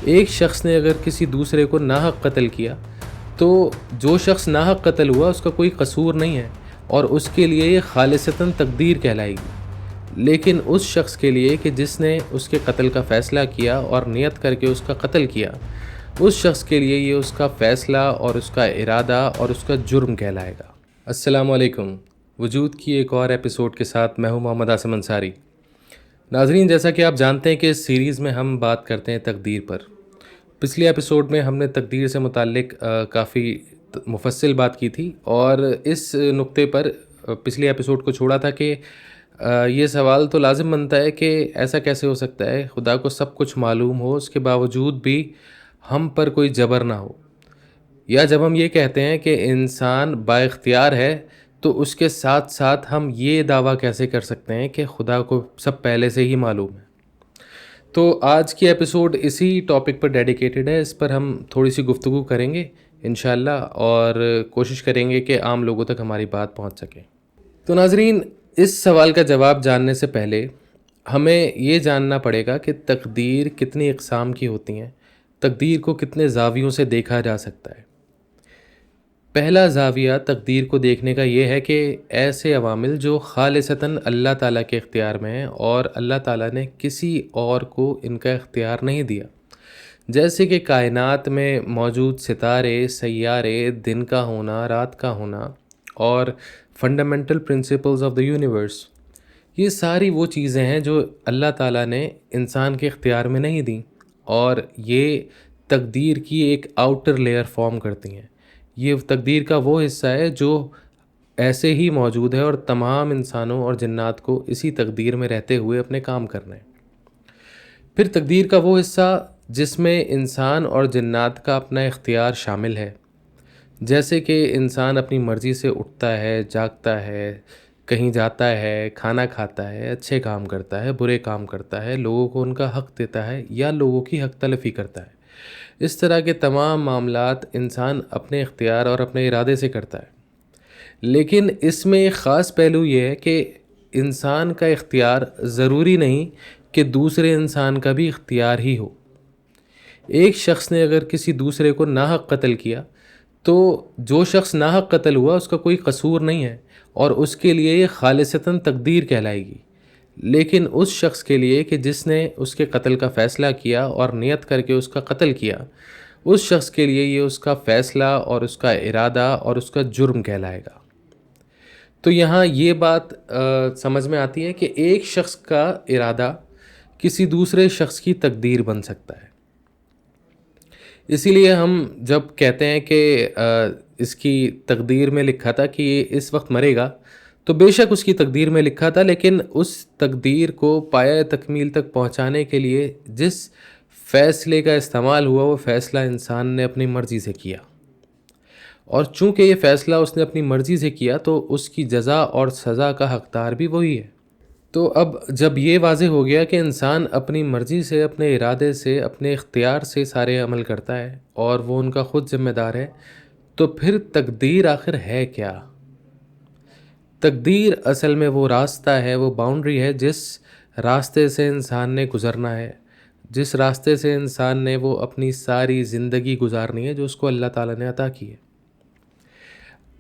ایک شخص نے اگر کسی دوسرے کو ناحق قتل کیا تو جو شخص ناحق قتل ہوا اس کا کوئی قصور نہیں ہے اور اس کے لیے یہ خالصتاً تقدیر کہلائے گی، لیکن اس شخص کے لیے کہ جس نے اس کے قتل کا فیصلہ کیا اور نیت کر کے اس کا قتل کیا، اس شخص کے لیے یہ اس کا فیصلہ اور اس کا ارادہ اور اس کا جرم کہلائے گا۔ السلام علیکم، وجود کی ایک اور ایپیسوڈ کے ساتھ میں ہوں محمد عاصم انصاری۔ ناظرین، جیسا کہ آپ جانتے ہیں کہ اس سیریز میں ہم بات کرتے ہیں تقدیر پر۔ پچھلی ایپیسوڈ میں ہم نے تقدیر سے متعلق کافی مفصل بات کی تھی، اور اس نقطے پر پچھلی ایپیسوڈ کو چھوڑا تھا کہ یہ سوال تو لازم بنتا ہے کہ ایسا کیسے ہو سکتا ہے خدا کو سب کچھ معلوم ہو، اس کے باوجود بھی ہم پر کوئی جبر نہ ہو، یا جب ہم یہ کہتے ہیں کہ انسان با اختیار ہے تو اس کے ساتھ ساتھ ہم یہ دعویٰ کیسے کر سکتے ہیں کہ خدا کو سب پہلے سے ہی معلوم ہے۔ تو آج کی ایپیسوڈ اسی ٹاپک پر ڈیڈیکیٹڈ ہے، اس پر ہم تھوڑی سی گفتگو کریں گے انشاءاللہ، اور کوشش کریں گے کہ عام لوگوں تک ہماری بات پہنچ سکے۔ تو ناظرین، اس سوال کا جواب جاننے سے پہلے ہمیں یہ جاننا پڑے گا کہ تقدیر کتنی اقسام کی ہوتی ہیں، تقدیر کو کتنے زاویوں سے دیکھا جا سکتا ہے۔ پہلا زاویہ تقدیر کو دیکھنے کا یہ ہے کہ ایسے عوامل جو خالصتاً اللہ تعالیٰ کے اختیار میں ہیں اور اللہ تعالیٰ نے کسی اور کو ان کا اختیار نہیں دیا، جیسے کہ کائنات میں موجود ستارے، سیارے، دن کا ہونا، رات کا ہونا، اور fundamental principles of the universe. یہ ساری وہ چیزیں ہیں جو اللہ تعالیٰ نے انسان کے اختیار میں نہیں دیں، اور یہ تقدیر کی ایک آؤٹر لیئر فارم کرتی ہیں۔ یہ تقدیر کا وہ حصہ ہے جو ایسے ہی موجود ہے، اور تمام انسانوں اور جنات کو اسی تقدیر میں رہتے ہوئے اپنے کام کرنے ہیں۔ پھر تقدیر کا وہ حصہ جس میں انسان اور جنات کا اپنا اختیار شامل ہے، جیسے کہ انسان اپنی مرضی سے اٹھتا ہے، جاگتا ہے، کہیں جاتا ہے، کھانا کھاتا ہے، اچھے کام کرتا ہے، برے کام کرتا ہے، لوگوں کو ان کا حق دیتا ہے یا لوگوں کی حق تلفی کرتا ہے۔ اس طرح کے تمام معاملات انسان اپنے اختیار اور اپنے ارادے سے کرتا ہے، لیکن اس میں ایک خاص پہلو یہ ہے کہ انسان کا اختیار ضروری نہیں کہ دوسرے انسان کا بھی اختیار ہی ہو۔ ایک شخص نے اگر کسی دوسرے کو ناحق قتل کیا تو جو شخص ناحق قتل ہوا اس کا کوئی قصور نہیں ہے اور اس کے لیے یہ خالصتاً تقدیر کہلائے گی، لیکن اس شخص کے لیے کہ جس نے اس کے قتل کا فیصلہ کیا اور نیت کر کے اس کا قتل کیا، اس شخص کے لیے یہ اس کا فیصلہ اور اس کا ارادہ اور اس کا جرم کہلائے گا۔ تو یہاں یہ بات سمجھ میں آتی ہے کہ ایک شخص کا ارادہ کسی دوسرے شخص کی تقدیر بن سکتا ہے۔ اسی لیے ہم جب کہتے ہیں کہ اس کی تقدیر میں لکھا تھا کہ یہ اس وقت مرے گا، تو بے شک اس کی تقدیر میں لکھا تھا، لیکن اس تقدیر کو پایہ تکمیل تک پہنچانے کے لیے جس فیصلے کا استعمال ہوا وہ فیصلہ انسان نے اپنی مرضی سے کیا، اور چونکہ یہ فیصلہ اس نے اپنی مرضی سے کیا تو اس کی جزا اور سزا کا حقدار بھی وہی ہے۔ تو اب جب یہ واضح ہو گیا کہ انسان اپنی مرضی سے، اپنے ارادے سے، اپنے اختیار سے سارے عمل کرتا ہے اور وہ ان کا خود ذمہ دار ہے، تو پھر تقدیر آخر ہے کیا؟ تقدیر اصل میں وہ راستہ ہے، وہ باؤنڈری ہے جس راستے سے انسان نے گزرنا ہے، جس راستے سے انسان نے وہ اپنی ساری زندگی گزارنی ہے جو اس کو اللہ تعالیٰ نے عطا کی ہے۔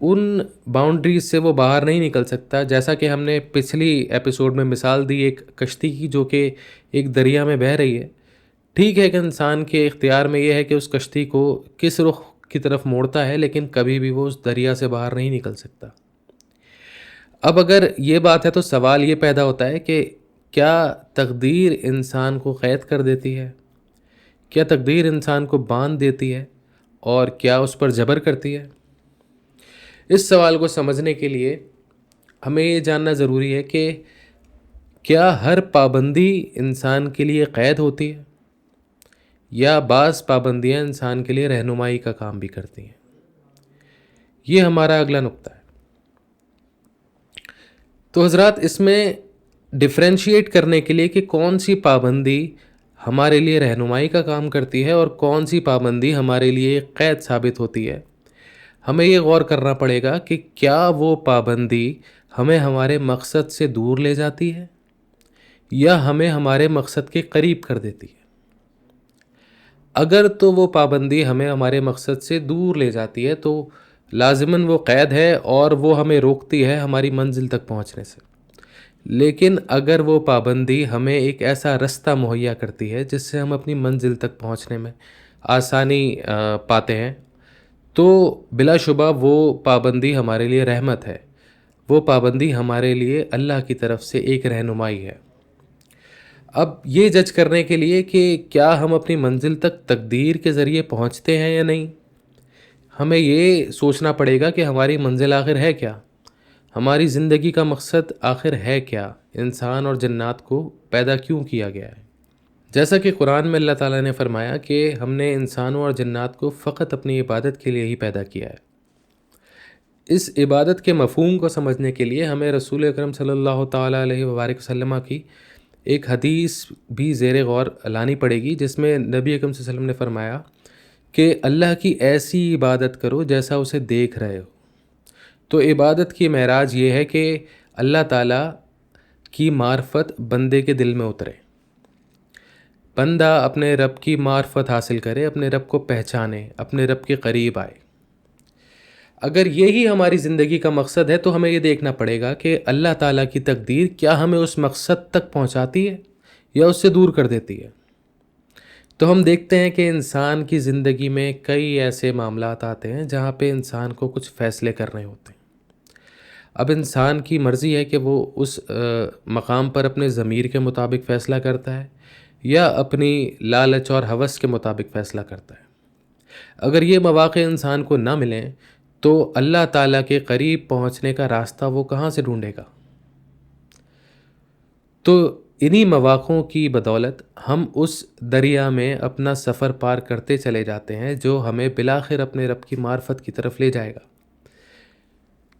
ان باؤنڈریز سے وہ باہر نہیں نکل سکتا، جیسا کہ ہم نے پچھلی ایپیسوڈ میں مثال دی ایک کشتی کی جو کہ ایک دریا میں بہہ رہی ہے۔ ٹھیک ہے کہ انسان کے اختیار میں یہ ہے کہ اس کشتی کو کس رخ کی طرف موڑتا ہے، لیکن کبھی بھی وہ اس دریا سے باہر نہیں نکل سکتا۔ اب اگر یہ بات ہے تو سوال یہ پیدا ہوتا ہے کہ کیا تقدیر انسان کو قید کر دیتی ہے؟ کیا تقدیر انسان کو باندھ دیتی ہے اور کیا اس پر جبر کرتی ہے؟ اس سوال کو سمجھنے کے لیے ہمیں یہ جاننا ضروری ہے کہ کیا ہر پابندی انسان کے لیے قید ہوتی ہے یا بعض پابندیاں انسان کے لیے رہنمائی کا کام بھی کرتی ہیں؟ یہ ہمارا اگلا نقطہ ہے۔ تو حضرات، اس میں ڈفرینشیٹ کرنے کے لیے کہ کون سی پابندی ہمارے لیے رہنمائی کا کام کرتی ہے اور کون سی پابندی ہمارے لیے قید ثابت ہوتی ہے، ہمیں یہ غور کرنا پڑے گا کہ کیا وہ پابندی ہمیں ہمارے مقصد سے دور لے جاتی ہے یا ہمیں ہمارے مقصد کے قریب کر دیتی ہے۔ اگر تو وہ پابندی ہمیں ہمارے مقصد سے دور لے جاتی ہے تو لازماً وہ قید ہے اور وہ ہمیں روکتی ہے ہماری منزل تک پہنچنے سے۔ لیکن اگر وہ پابندی ہمیں ایک ایسا رستہ مہیا کرتی ہے جس سے ہم اپنی منزل تک پہنچنے میں آسانی پاتے ہیں، تو بلا شبہ وہ پابندی ہمارے لیے رحمت ہے، وہ پابندی ہمارے لیے اللہ کی طرف سے ایک رہنمائی ہے۔ اب یہ جج کرنے کے لیے کہ کیا ہم اپنی منزل تک تقدیر کے ذریعے پہنچتے ہیں یا نہیں، ہمیں یہ سوچنا پڑے گا کہ ہماری منزل آخر ہے کیا، ہماری زندگی کا مقصد آخر ہے کیا، انسان اور جنات کو پیدا کیوں کیا گیا ہے۔ جیسا کہ قرآن میں اللہ تعالیٰ نے فرمایا کہ ہم نے انسانوں اور جنات کو فقط اپنی عبادت کے لیے ہی پیدا کیا ہے۔ اس عبادت کے مفہوم کو سمجھنے کے لیے ہمیں رسول اکرم صلی اللہ تعالیٰ علیہ وآلہ وسلم کی ایک حدیث بھی زیر غور لانی پڑے گی، جس میں نبی اکرم صلی اللہ علیہ وسلم نے فرمایا کہ اللہ کی ایسی عبادت کرو جیسا اسے دیکھ رہے ہو۔ تو عبادت کی معراج یہ ہے کہ اللہ تعالیٰ کی معرفت بندے کے دل میں اترے، بندہ اپنے رب کی معرفت حاصل کرے، اپنے رب کو پہچانے، اپنے رب کے قریب آئے۔ اگر یہی ہماری زندگی کا مقصد ہے تو ہمیں یہ دیکھنا پڑے گا کہ اللہ تعالیٰ کی تقدیر کیا ہمیں اس مقصد تک پہنچاتی ہے یا اس سے دور کر دیتی ہے۔ تو ہم دیکھتے ہیں کہ انسان کی زندگی میں کئی ایسے معاملات آتے ہیں جہاں پہ انسان کو کچھ فیصلے کرنے ہوتے ہیں۔ اب انسان کی مرضی ہے کہ وہ اس مقام پر اپنے ضمیر کے مطابق فیصلہ کرتا ہے یا اپنی لالچ اور ہوس کے مطابق فیصلہ کرتا ہے۔ اگر یہ مواقع انسان کو نہ ملیں تو اللہ تعالیٰ کے قریب پہنچنے کا راستہ وہ کہاں سے ڈھونڈے گا؟ تو انہی مواقعوں کی بدولت ہم اس دریا میں اپنا سفر پار کرتے چلے جاتے ہیں جو ہمیں بالآخر اپنے رب کی معرفت کی طرف لے جائے گا۔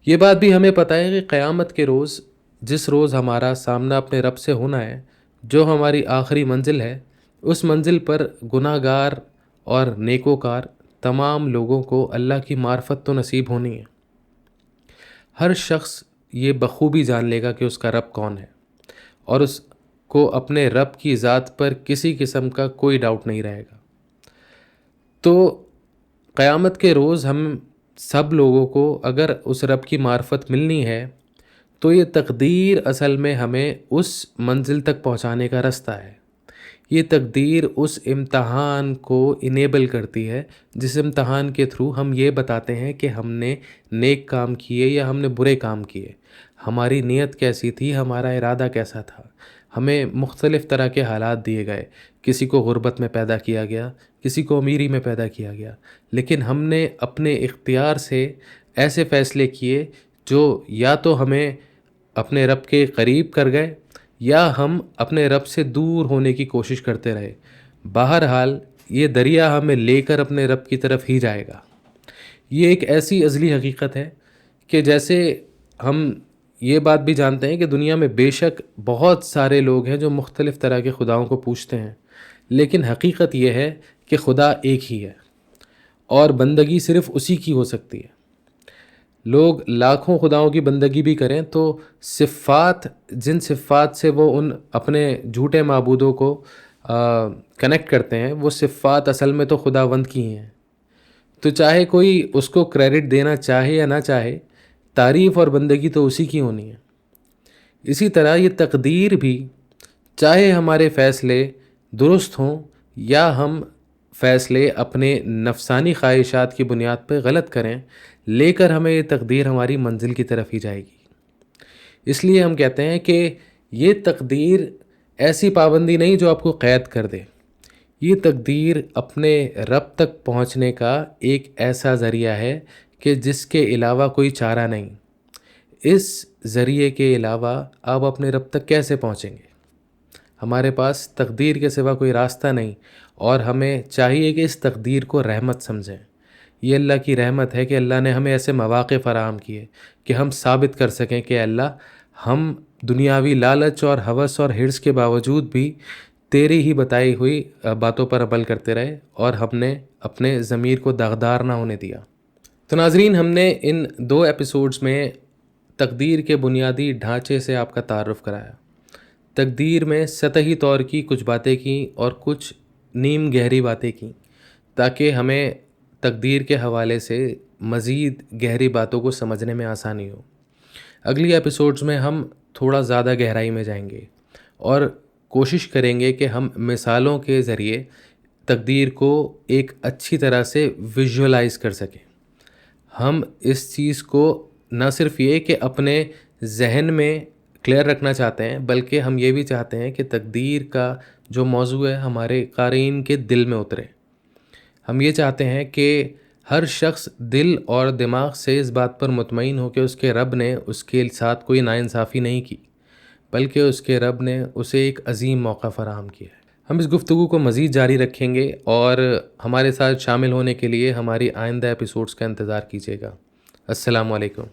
یہ بات بھی ہمیں پتہ ہے کہ قیامت کے روز، جس روز ہمارا سامنا اپنے رب سے ہونا ہے، جو ہماری آخری منزل ہے، اس منزل پر گناہ گار اور نیکوکار تمام لوگوں کو اللہ کی معرفت تو نصیب ہونی ہے۔ ہر شخص یہ بخوبی جان لے گا کہ اس کا رب کون ہے، اور اس کو اپنے رب کی ذات پر کسی قسم کا کوئی ڈاؤٹ نہیں رہے گا۔ تو قیامت کے روز ہم سب لوگوں کو اگر اس رب کی معرفت ملنی ہے تو یہ تقدیر اصل میں ہمیں اس منزل تک پہنچانے کا رستہ ہے۔ یہ تقدیر اس امتحان کو انیبل کرتی ہے جس امتحان کے تھرو ہم یہ بتاتے ہیں کہ ہم نے نیک کام کیے یا ہم نے برے کام کیے، ہماری نیت کیسی تھی، ہمارا ارادہ کیسا تھا۔ ہمیں مختلف طرح کے حالات دیے گئے، کسی کو غربت میں پیدا کیا گیا، کسی کو امیری میں پیدا کیا گیا، لیکن ہم نے اپنے اختیار سے ایسے فیصلے کیے جو یا تو ہمیں اپنے رب کے قریب کر گئے یا ہم اپنے رب سے دور ہونے کی کوشش کرتے رہے۔ بہرحال یہ دریا ہمیں لے کر اپنے رب کی طرف ہی جائے گا۔ یہ ایک ایسی ازلی حقیقت ہے کہ جیسے ہم یہ بات بھی جانتے ہیں کہ دنیا میں بے شک بہت سارے لوگ ہیں جو مختلف طرح کے خداؤں کو پوجتے ہیں، لیکن حقیقت یہ ہے کہ خدا ایک ہی ہے اور بندگی صرف اسی کی ہو سکتی ہے۔ لوگ لاکھوں خداؤں کی بندگی بھی کریں تو صفات، جن صفات سے وہ ان اپنے جھوٹے معبودوں کو کنیکٹ کرتے ہیں، وہ صفات اصل میں تو خداوند کی ہیں۔ تو چاہے کوئی اس کو کریڈٹ دینا چاہے یا نہ چاہے، تعریف اور بندگی تو اسی کی ہونی ہے۔ اسی طرح یہ تقدیر بھی، چاہے ہمارے فیصلے درست ہوں یا ہم فیصلے اپنے نفسانی خواہشات کی بنیاد پہ غلط کریں، لے کر ہمیں یہ تقدیر ہماری منزل کی طرف ہی جائے گی۔ اس لیے ہم کہتے ہیں کہ یہ تقدیر ایسی پابندی نہیں جو آپ کو قید کر دے، یہ تقدیر اپنے رب تک پہنچنے کا ایک ایسا ذریعہ ہے کہ جس کے علاوہ کوئی چارہ نہیں۔ اس ذریعے کے علاوہ آپ اپنے رب تک کیسے پہنچیں گے؟ ہمارے پاس تقدیر کے سوا کوئی راستہ نہیں، اور ہمیں چاہیے کہ اس تقدیر کو رحمت سمجھیں۔ یہ اللہ کی رحمت ہے کہ اللہ نے ہمیں ایسے مواقع فراہم کیے کہ ہم ثابت کر سکیں کہ اللہ، ہم دنیاوی لالچ اور ہوس اور حرص کے باوجود بھی تیری ہی بتائی ہوئی باتوں پر عمل کرتے رہے اور ہم نے اپنے ضمیر کو داغدار نہ ہونے دیا۔ تو ناظرین، ہم نے ان 2 ایپیسوڈز میں تقدیر کے بنیادی ڈھانچے سے آپ کا تعارف کرایا۔ تقدیر میں سطحی طور کی کچھ باتیں کیں اور کچھ نیم گہری باتیں کیں، تاکہ ہمیں تقدیر کے حوالے سے مزید گہری باتوں کو سمجھنے میں آسانی ہو۔ اگلی ایپیسوڈز میں ہم تھوڑا زیادہ گہرائی میں جائیں گے اور کوشش کریں گے کہ ہم مثالوں کے ذریعے تقدیر کو ایک اچھی طرح سے ویژولائز کر سکیں۔ ہم اس چیز کو نہ صرف یہ کہ اپنے ذہن میں کلیئر رکھنا چاہتے ہیں، بلکہ ہم یہ بھی چاہتے ہیں کہ تقدیر کا جو موضوع ہے ہمارے قارئین کے دل میں اترے۔ ہم یہ چاہتے ہیں کہ ہر شخص دل اور دماغ سے اس بات پر مطمئن ہو کہ اس کے رب نے اس کے ساتھ کوئی ناانصافی نہیں کی، بلکہ اس کے رب نے اسے ایک عظیم موقع فراہم کیا ہے۔ ہم اس گفتگو کو مزید جاری رکھیں گے اور ہمارے ساتھ شامل ہونے کے لیے ہماری آئندہ ایپیسوڈز کا انتظار کیجیے گا۔ السلام علیکم۔